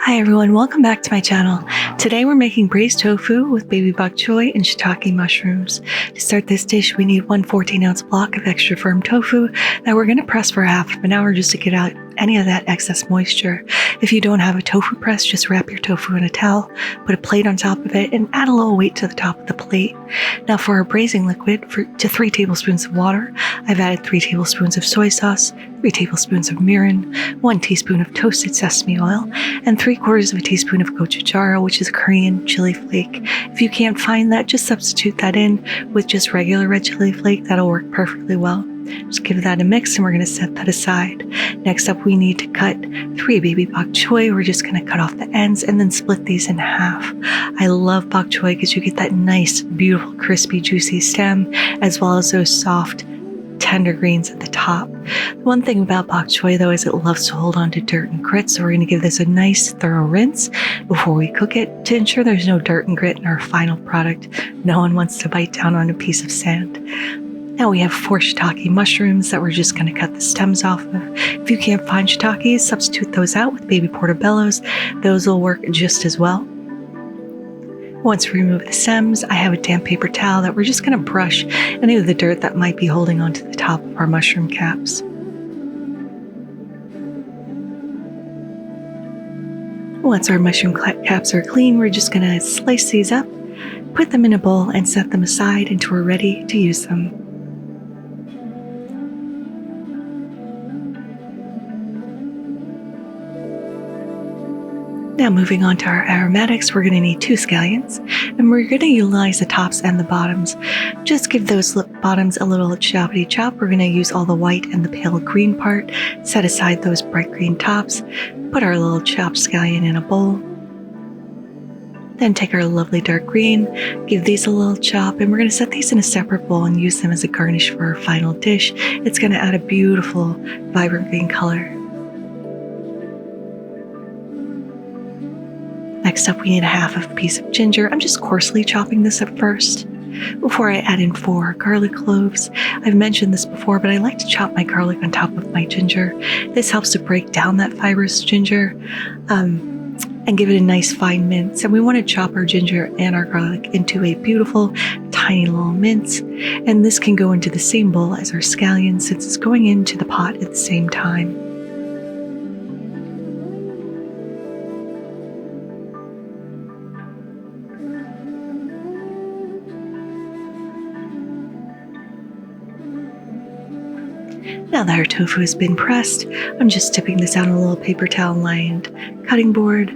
Hi everyone, welcome back to my channel. Today we're making braised tofu with baby bokchoy and shiitake mushrooms. To start this dish, we need one 14-ounce block of extra firm tofu that we're going to press for half of an hour just to get out any of that excess moisture. If you don't have a tofu press, just wrap your tofu in a towel, put a plate on top of it, and add a little weight to the top of the plate. Now for our braising liquid, to 3 tablespoons of water, I've added 3 tablespoons of soy sauce, 3 tablespoons of mirin, 1 teaspoon of toasted sesame oil, and 3/4 of a teaspoon of gochugara, which is a Korean chili flake. If you can't find that, just substitute that in with just regular red chili flake. That'll work perfectly well. Just give that a mix and we're going to set that aside. Next up, we need to cut 3 baby bok choy. We're just going to cut off the ends and then split these in half. I love bok choy because you get that nice, beautiful, crispy, juicy stem, as well as those soft, tender greens at the top. One thing about bok choy though is it loves to hold on to dirt and grit, so we're going to give this a nice thorough rinse before we cook it to ensure there's no dirt and grit in our final product. No one wants to bite down on a piece of sand. Now we have 4 shiitake mushrooms that we're just going to cut the stems off of. If you can't find shiitakes, substitute those out with baby portobellos. Those will work just as well. Once we remove the stems, I have a damp paper towel that we're just going to brush any of the dirt that might be holding onto the top of our mushroom caps. Once our mushroom caps are clean, we're just going to slice these up, put them in a bowl, and set them aside until we're ready to use them. Now moving on to our aromatics, we're going to need 2 scallions, and we're going to utilize the tops and the bottoms. Just give those bottoms a little choppity chop. We're going to use all the white and the pale green part, set aside those bright green tops, put our little chopped scallion in a bowl. Then take our lovely dark green, give these a little chop, and we're going to set these in a separate bowl and use them as a garnish for our final dish. It's going to add a beautiful, vibrant green color. Next up, we need a half of a piece of ginger. I'm just coarsely chopping this up first before I add in 4 garlic cloves. I've mentioned this before, but I like to chop my garlic on top of my ginger. This helps to break down that fibrous ginger and give it a nice fine mince. And we want to chop our ginger and our garlic into a beautiful, tiny little mince. And this can go into the same bowl as our scallions since it's going into the pot at the same time. Now that our tofu has been pressed, I'm just dipping this out on a little paper towel lined cutting board.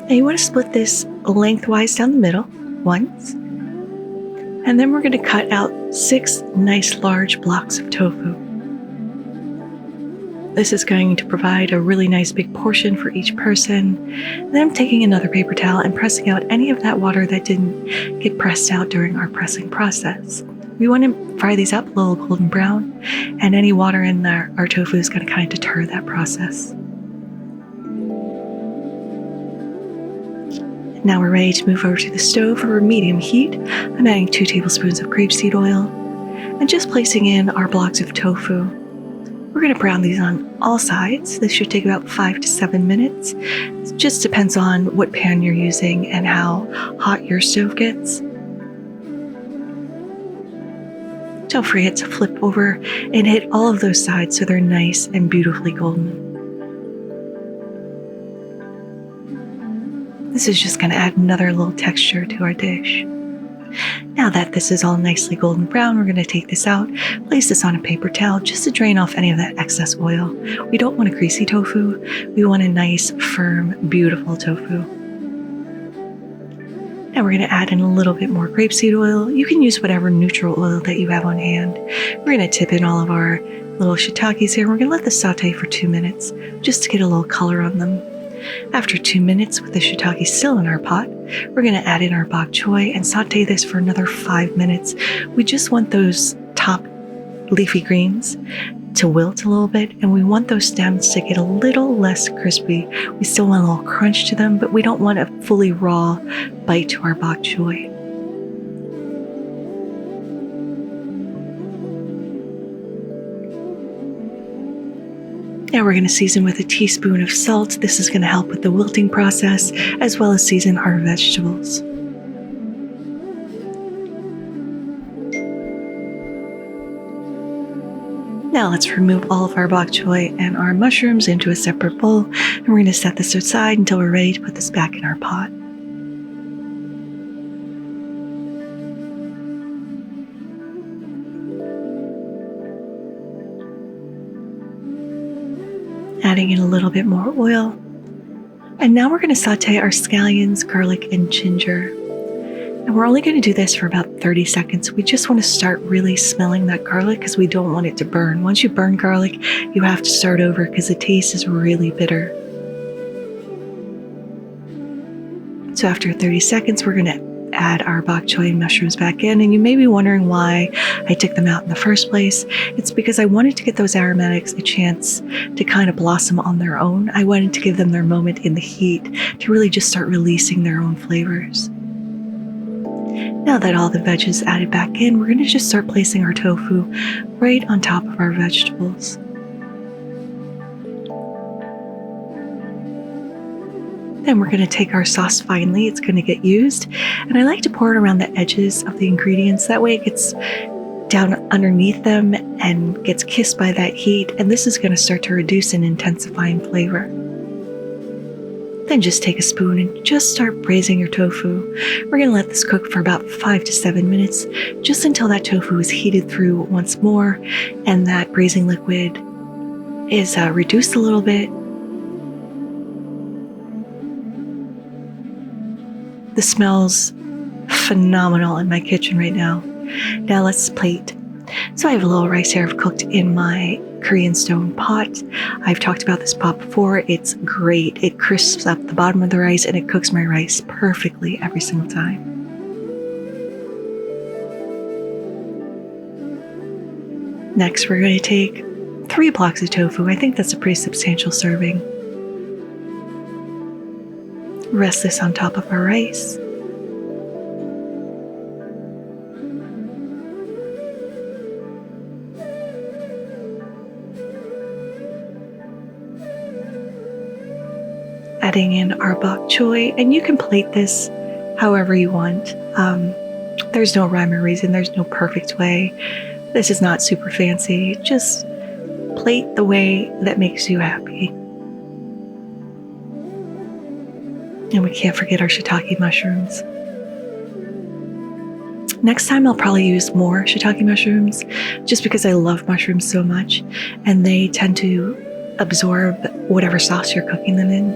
And you want to split this lengthwise down the middle once. And then we're going to cut out 6 nice large blocks of tofu. This is going to provide a really nice big portion for each person. And then I'm taking another paper towel and pressing out any of that water that didn't get pressed out during our pressing process. We want to fry these up a little golden brown, and any water in there, our tofu is going to kind of deter that process. Now we're ready to move over to the stove over medium heat. I'm adding 2 tablespoons of grapeseed oil and just placing in our blocks of tofu. We're going to brown these on all sides. This should take about 5 to 7 minutes. It just depends on what pan you're using and how hot your stove gets. Don't forget to flip over and hit all of those sides so they're nice and beautifully golden. This is just going to add another little texture to our dish. Now that this is all nicely golden brown, we're going to take this out, place this on a paper towel just to drain off any of that excess oil. We don't want a greasy tofu. We want a nice, firm, beautiful tofu. Now we're going to add in a little bit more grapeseed oil. You can use whatever neutral oil that you have on hand. We're going to tip in all of our little shiitakes here. We're going to let this saute for 2 minutes just to get a little color on them. After 2 minutes with the shiitake still in our pot, we're going to add in our bok choy and saute this for another 5 minutes. We just want those top leafy greens to wilt a little bit, and we want those stems to get a little less crispy. We still want a little crunch to them, but we don't want a fully raw bite to our bok choy. Now we're going to season with a teaspoon of salt. This is going to help with the wilting process as well as season our vegetables. Now let's remove all of our bok choy and our mushrooms into a separate bowl, and we're going to set this aside until we're ready to put this back in our pot. Adding in a little bit more oil. And now we're going to saute our scallions, garlic, and ginger. And we're only going to do this for about 30 seconds. We just want to start really smelling that garlic because we don't want it to burn. Once you burn garlic, you have to start over because the taste is really bitter. So after 30 seconds, we're going to add our bok choy and mushrooms back in. And you may be wondering why I took them out in the first place. It's because I wanted to get those aromatics a chance to kind of blossom on their own. I wanted to give them their moment in the heat to really just start releasing their own flavors. Now that all the veg is added back in, we're going to just start placing our tofu right on top of our vegetables. Then we're going to take our sauce finely. It's going to get used. And I like to pour it around the edges of the ingredients. That way it gets down underneath them and gets kissed by that heat. And this is going to start to reduce and intensify in flavor. Then just take a spoon and just start braising your tofu. We're going to let this cook for about 5 to 7 minutes, just until that tofu is heated through once more and that braising liquid is reduced a little bit. The smell's phenomenal in my kitchen right now. Now let's plate. So I have a little rice here I've cooked in my Korean stone pot. I've talked about this pot before. It's great. It crisps up the bottom of the rice and it cooks my rice perfectly every single time. Next, we're going to take 3 blocks of tofu. I think that's a pretty substantial serving. Rest this on top of our rice. Adding in our bok choy, and you can plate this however you want. There's no rhyme or reason, there's no perfect way. This is not super fancy. Just plate the way that makes you happy. And we can't forget our shiitake mushrooms. Next time I'll probably use more shiitake mushrooms just because I love mushrooms so much and they tend to absorb whatever sauce you're cooking them in.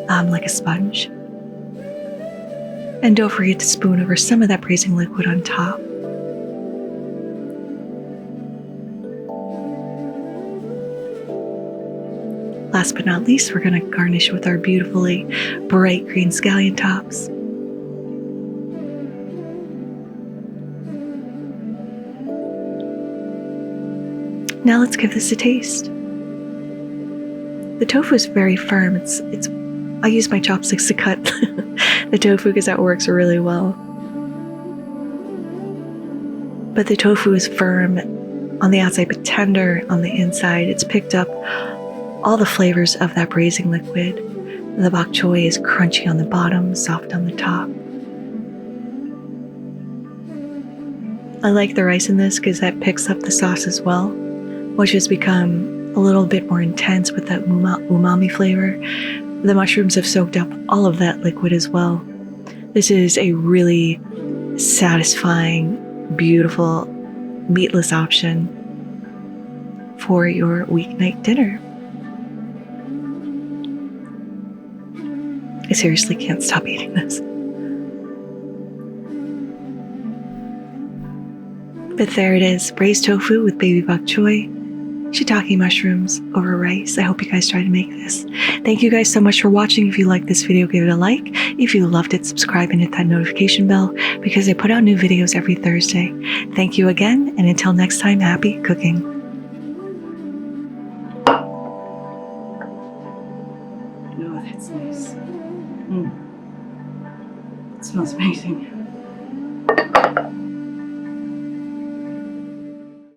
Like a sponge. And don't forget to spoon over some of that braising liquid on top. Last but not least, we're going to garnish with our beautifully bright green scallion tops. Now let's give this a taste. The tofu is very firm. I use my chopsticks to cut the tofu because that works really well. But the tofu is firm on the outside but tender on the inside. It's picked up all the flavors of that braising liquid. The bok choy is crunchy on the bottom, soft on the top. I like the rice in this because that picks up the sauce as well, which has become a little bit more intense with that umami flavor. The mushrooms have soaked up all of that liquid as well. This is a really satisfying, beautiful, meatless option for your weeknight dinner. I seriously can't stop eating this. But there it is, braised tofu with baby bok choy, shiitake mushrooms over rice. I hope you guys try to make this. Thank you guys so much for watching. If you liked this video, give it a like. If you loved it, subscribe and hit that notification bell because I put out new videos every Thursday. Thank you again, and until next time, happy cooking. Oh, that's nice. It smells amazing.